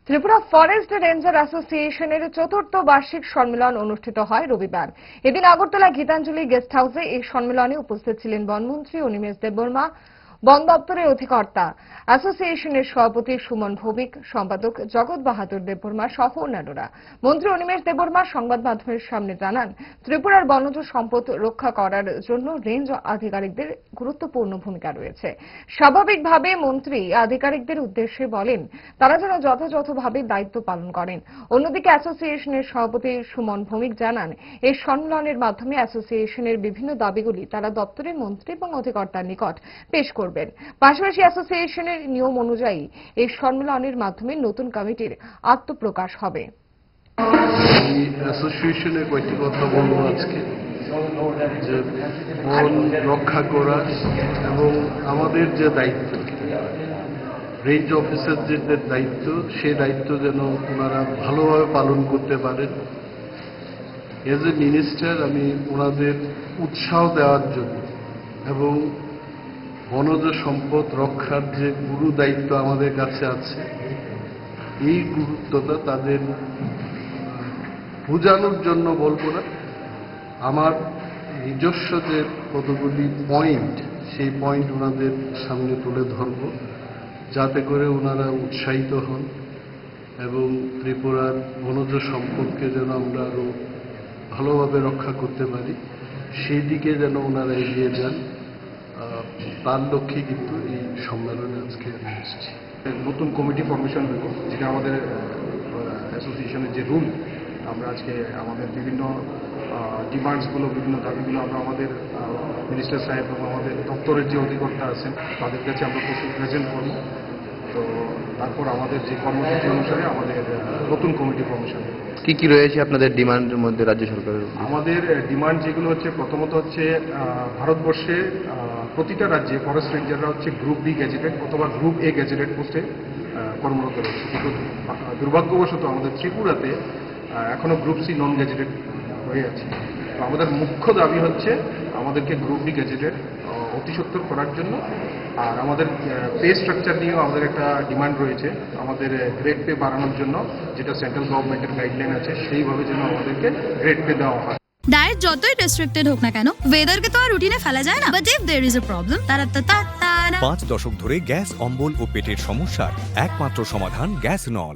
Tripura forest ranger অ্যাসোসিয়েশনের চতুর্থ বার্ষিক সম্মেলন অনুষ্ঠিত হয় রবিবার। এদিন আগরতলা গীতাঞ্জলি গেস্ট হাউসে এই সম্মেলনে উপস্থিত ছিলেন বনমন্ত্রী অনিমেষ দেববর্মা, বন দপ্তরের অধিকর্তা, অ্যাসোসিয়েশনের সভাপতি সুমন ভৌমিক, সম্পাদক জগৎ বাহাদুর দেববর্মা সহ অন্যান্যরা। মন্ত্রী অনিমেষ দেববর্মা সংবাদ মাধ্যমের সামনে জানান, ত্রিপুরার বনজ সম্পদ রক্ষা করার জন্য রেঞ্জ আধিকারিকদের গুরুত্বপূর্ণ ভূমিকা রয়েছে। স্বাভাবিকভাবে মন্ত্রী আধিকারিকদের উদ্দেশ্যে বলেন তারা যেন যথাযথভাবে দায়িত্ব পালন করেন। অন্যদিকে অ্যাসোসিয়েশনের সভাপতি সুমন ভৌমিক জানান, এই সম্মেলনের মাধ্যমে অ্যাসোসিয়েশনের বিভিন্ন দাবিগুলি তারা দপ্তরের মন্ত্রী এবং অধিকর্তার নিকট পেশ করবেন। পাশাপাশি অ্যাসোসিয়েশনের নিয়ম অনুযায়ী এই সম্মেলনের মাধ্যমে নতুন কমিটির আত্মপ্রকাশ হবে। অ্যাসোসিয়েশনের কয়েকটি কথা বলবো আজকে, যে বন রক্ষা করা এবং আমাদের যে দায়িত্ব, রেঞ্জ অফিসারদের যে দায়িত্ব, সেই দায়িত্ব যেন ওনারা ভালোভাবে পালন করতে পারেন। এজ এ মিনিস্টার আমি ওনাদের উৎসাহ দেওয়ার জন্য এবং বনজ সম্পদ রক্ষার যে গুরু দায়িত্ব আমাদের কাছে আছে, এই গুরুত্বটা তাদের বোঝানোর জন্য বলবো না, আমার নিজস্ব যে কতগুলি পয়েন্ট, সেই পয়েন্ট ওনাদের সামনে তুলে ধরব, যাতে করে ওনারা উৎসাহিত হন এবং ত্রিপুরার বনজ সম্পদকে যেন আমরা আরও ভালোভাবে রক্ষা করতে পারি, সেই দিকে যেন ওনারা এগিয়ে যান। তার লক্ষ্যে কিন্তু এই সম্মেলনে আজকে আমি এসেছি। নতুন কমিটি ফরমেশন হইব, যেটা আমাদের অ্যাসোসিয়েশনের যে রুল, আমরা আজকে আমাদের বিভিন্ন ডিমান্ডসগুলো, বিভিন্ন দাবিগুলো আমরা আমাদের মিনিস্টার সাহেব এবং আমাদের দপ্তরের যে অধিকর্তা আছেন তাদের কাছে আমরা প্রেজেন্ট করি। তো তারপর আমাদের যে কর্মসূচি অনুসারে আমাদের নতুন কমিটি ফরমেশন। কি কি রয়েছে আপনাদের ডিমান্ডের মধ্যে রাজ্য সরকারের? আমাদের ডিমান্ড যেগুলো হচ্ছে, প্রথমত হচ্ছে ভারতবর্ষে প্রতিটা রাজ্যে ফরেস্ট রেঞ্জাররা হচ্ছে গ্রুপ বি গ্যাজেটেড অথবা গ্রুপ এ গ্যাজেটেড পোস্টে কর্মরত রয়েছে, কিন্তু দুর্ভাগ্যবশত আমাদের ত্রিপুরাতে এখনো গ্রুপ সি নন গ্যাজেটেড হয়ে আছে। তো আমাদের মুখ্য দাবি হচ্ছে আমাদেরকে গ্রুপ বি গ্যাজেটেড অতি সত্বর করার জন্য। আর আমাদের পে স্ট্রাকচার নিয়েও আমাদের একটা ডিমান্ড রয়েছে, আমাদের গ্রেড পে বাড়ানোর জন্য, যেটা সেন্ট্রাল গভর্নমেন্টের গাইডলাইন আছে, সেইভাবে যেন আমাদেরকে গ্রেড পে দেওয়া হয়। ডায়েট যতই রেস্ট্রিক্টেড হোক না কেন, ওয়েদারকে তো আর রুটিনে ফেলা যায় না। But if there is a problem, 5 দশক ধরে গ্যাস, অম্বল ও পেটের সমস্যার একমাত্র সমাধান গ্যাস নল।